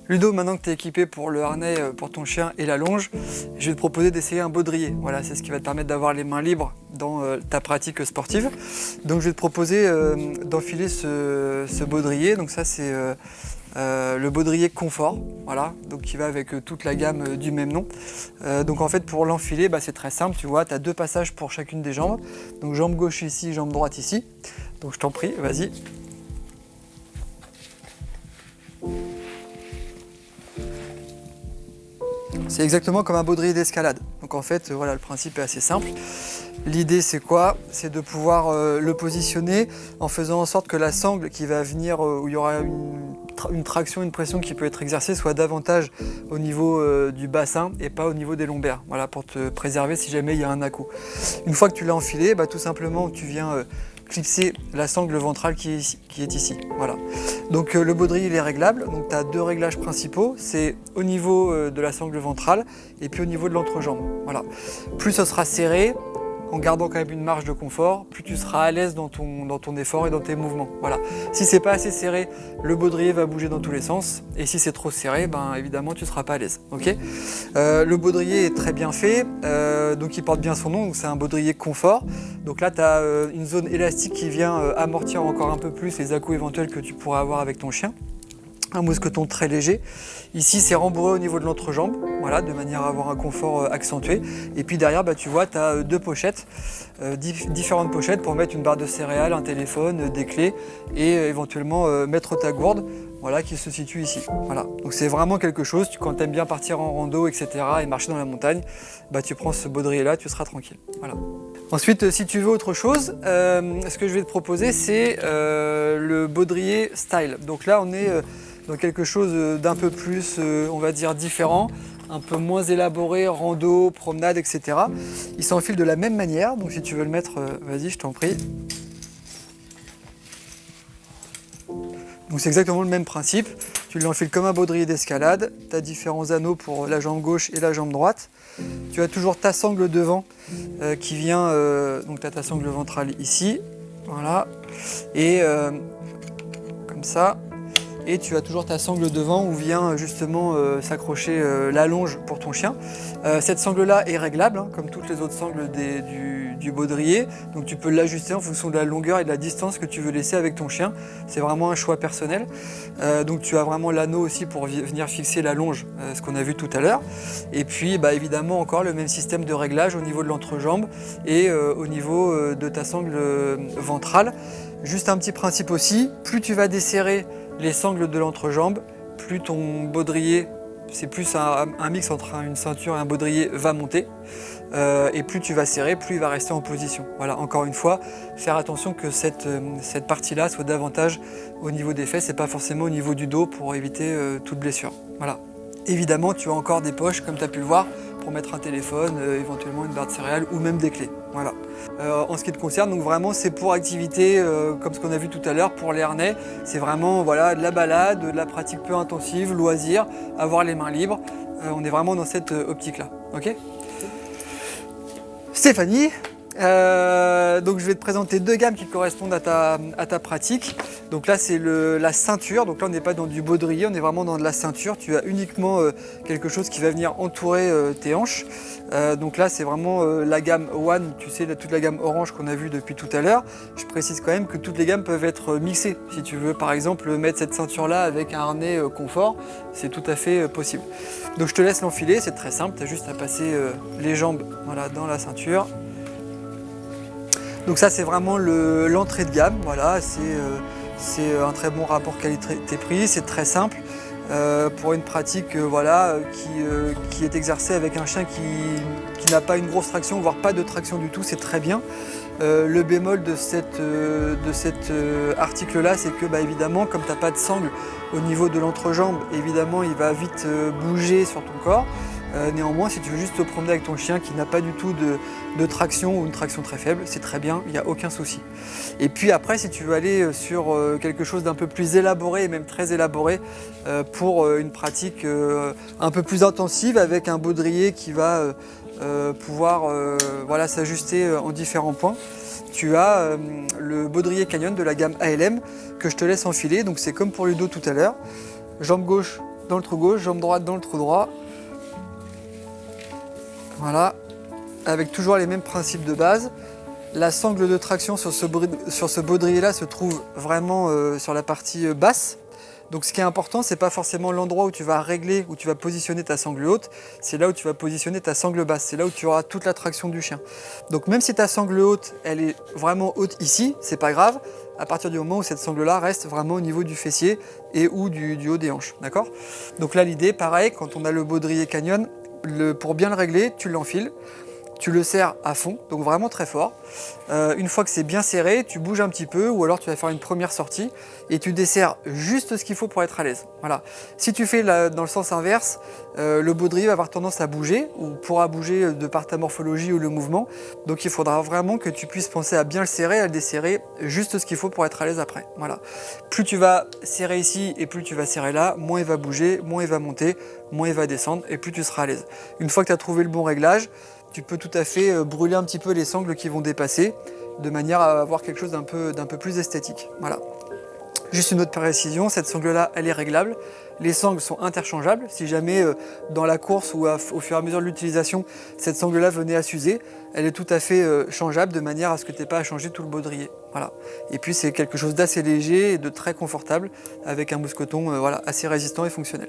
Ludo, maintenant que tu es équipé pour le harnais pour ton chien et la longe, je vais te proposer d'essayer un baudrier. Voilà, c'est ce qui va te permettre d'avoir les mains libres dans ta pratique sportive. Donc je vais te proposer d'enfiler ce baudrier. Donc ça c'est le baudrier confort, voilà, donc qui va avec toute la gamme du même nom. Donc en fait pour l'enfiler, c'est très simple, tu vois, tu as 2 passages pour chacune des jambes. Donc jambe gauche ici, jambe droite ici. Donc je t'en prie, vas-y. C'est exactement comme un baudrier d'escalade. Donc en fait, voilà, le principe est assez simple. L'idée c'est quoi? C'est de pouvoir le positionner en faisant en sorte que la sangle qui va venir, où il y aura une traction, une pression qui peut être exercée, soit davantage au niveau du bassin et pas au niveau des lombaires. Voilà, pour te préserver si jamais il y a un à-coup. Une fois que tu l'as enfilé, tout simplement tu viens clipser la sangle ventrale qui est ici. Voilà. Donc le baudrier il est réglable, donc tu as 2 réglages principaux, c'est au niveau de la sangle ventrale et puis au niveau de l'entrejambe. Voilà. Plus ce sera serré, en gardant quand même une marge de confort, plus tu seras à l'aise dans ton effort et dans tes mouvements. Voilà. Si c'est pas assez serré, le baudrier va bouger dans tous les sens, et si c'est trop serré, évidemment tu ne seras pas à l'aise. Okay, le baudrier est très bien fait, donc il porte bien son nom, c'est un baudrier confort. Donc là tu as une zone élastique qui vient amortir encore un peu plus les à-coups éventuels que tu pourras avoir avec ton chien. Un mousqueton très léger. Ici, c'est rembourré au niveau de l'entrejambe, voilà, de manière à avoir un confort accentué. Et puis derrière, tu vois, tu as 2 pochettes, différentes pochettes pour mettre une barre de céréales, un téléphone, des clés et éventuellement mettre ta gourde, voilà, qui se situe ici. Voilà. Donc c'est vraiment quelque chose, quand tu aimes bien partir en rando, etc. et marcher dans la montagne, tu prends ce baudrier-là, tu seras tranquille. Voilà. Ensuite, si tu veux autre chose, ce que je vais te proposer, c'est le baudrier style. Donc là, on est dans quelque chose d'un peu plus, on va dire, différent, un peu moins élaboré, rando, promenade, etc. Il s'enfile de la même manière, donc si tu veux le mettre, vas-y, je t'en prie. Donc c'est exactement le même principe, tu l'enfiles comme un baudrier d'escalade, tu as différents anneaux pour la jambe gauche et la jambe droite. Tu as toujours ta sangle devant qui vient, donc tu as ta sangle ventrale ici, voilà, et comme ça. Et tu as toujours ta sangle devant où vient justement s'accrocher la longe pour ton chien. Cette sangle-là est réglable, comme toutes les autres sangles du baudrier. Donc tu peux l'ajuster en fonction de la longueur et de la distance que tu veux laisser avec ton chien. C'est vraiment un choix personnel. Donc tu as vraiment l'anneau aussi pour venir fixer la longe, ce qu'on a vu tout à l'heure. Et puis évidemment encore le même système de réglage au niveau de l'entrejambe et au niveau de ta sangle ventrale. Juste un petit principe aussi, plus tu vas desserrer les sangles de l'entrejambe, plus ton baudrier, c'est plus un mix entre une ceinture et un baudrier, va monter. Et plus tu vas serrer, plus il va rester en position. Voilà, encore une fois, faire attention que cette partie-là soit davantage au niveau des fesses et pas forcément au niveau du dos pour éviter toute blessure. Voilà. Évidemment, tu as encore des poches, comme tu as pu le voir, pour mettre un téléphone, éventuellement une barre de céréales ou même des clés. Voilà. En ce qui te concerne, donc vraiment c'est pour activité comme ce qu'on a vu tout à l'heure pour les harnais, c'est vraiment voilà, de la balade, de la pratique peu intensive, loisir, avoir les mains libres. On est vraiment dans cette optique-là. Ok ? Stéphanie, donc je vais te présenter 2 gammes qui correspondent à ta pratique. Donc là c'est la ceinture, donc là on n'est pas dans du baudrier, on est vraiment dans de la ceinture. Tu as uniquement quelque chose qui va venir entourer tes hanches. Donc là c'est vraiment la gamme One, tu sais, toute la gamme orange qu'on a vue depuis tout à l'heure. Je précise quand même que toutes les gammes peuvent être mixées. Si tu veux par exemple mettre cette ceinture là avec un harnais confort, c'est tout à fait possible. Donc je te laisse l'enfiler, c'est très simple, tu as juste à passer les jambes voilà, dans la ceinture. Donc ça c'est vraiment l'entrée de gamme, voilà, c'est un très bon rapport qualité-prix, c'est très simple pour une pratique qui est exercée avec un chien qui n'a pas une grosse traction, voire pas de traction du tout, c'est très bien. Le bémol de cet article-là, c'est que évidemment, comme tu n'as pas de sangle au niveau de l'entrejambe, évidemment il va vite bouger sur ton corps. Néanmoins, si tu veux juste te promener avec ton chien qui n'a pas du tout de traction ou une traction très faible, c'est très bien, il n'y a aucun souci. Et puis après, si tu veux aller sur quelque chose d'un peu plus élaboré, et même très élaboré, pour une pratique un peu plus intensive avec un baudrier qui va pouvoir s'ajuster en différents points, tu as le baudrier Canyon de la gamme ALM que je te laisse enfiler. Donc c'est comme pour Ludo tout à l'heure, jambe gauche dans le trou gauche, jambe droite dans le trou droit. Voilà, avec toujours les mêmes principes de base. La sangle de traction sur ce baudrier-là se trouve vraiment sur la partie basse. Donc ce qui est important, c'est pas forcément l'endroit où tu vas régler, où tu vas positionner ta sangle haute, c'est là où tu vas positionner ta sangle basse, c'est là où tu auras toute la traction du chien. Donc même si ta sangle haute, elle est vraiment haute ici, c'est pas grave, à partir du moment où cette sangle-là reste vraiment au niveau du fessier et ou du haut des hanches, d'accord? Donc là l'idée, pareil, quand on a le baudrier canyon, pour bien le régler, tu l'enfiles. Tu le serres à fond, donc vraiment très fort. Une fois que c'est bien serré, tu bouges un petit peu ou alors tu vas faire une première sortie et tu desserres juste ce qu'il faut pour être à l'aise. Voilà. Si tu fais dans le sens inverse, le baudrier va avoir tendance à bouger ou pourra bouger de par ta morphologie ou le mouvement. Donc il faudra vraiment que tu puisses penser à bien le serrer, à le desserrer juste ce qu'il faut pour être à l'aise après. Voilà. Plus tu vas serrer ici et plus tu vas serrer là, moins il va bouger, moins il va monter, moins il va descendre et plus tu seras à l'aise. Une fois que tu as trouvé le bon réglage, tu peux tout à fait brûler un petit peu les sangles qui vont dépasser, de manière à avoir quelque chose d'un peu plus esthétique. Voilà. Juste une autre précision, cette sangle-là, elle est réglable. Les sangles sont interchangeables. Si jamais dans la course ou au fur et à mesure de l'utilisation, cette sangle-là venait à s'user, elle est tout à fait changeable de manière à ce que tu n'aies pas à changer tout le baudrier. Voilà. Et puis c'est quelque chose d'assez léger et de très confortable avec un mousqueton voilà, assez résistant et fonctionnel.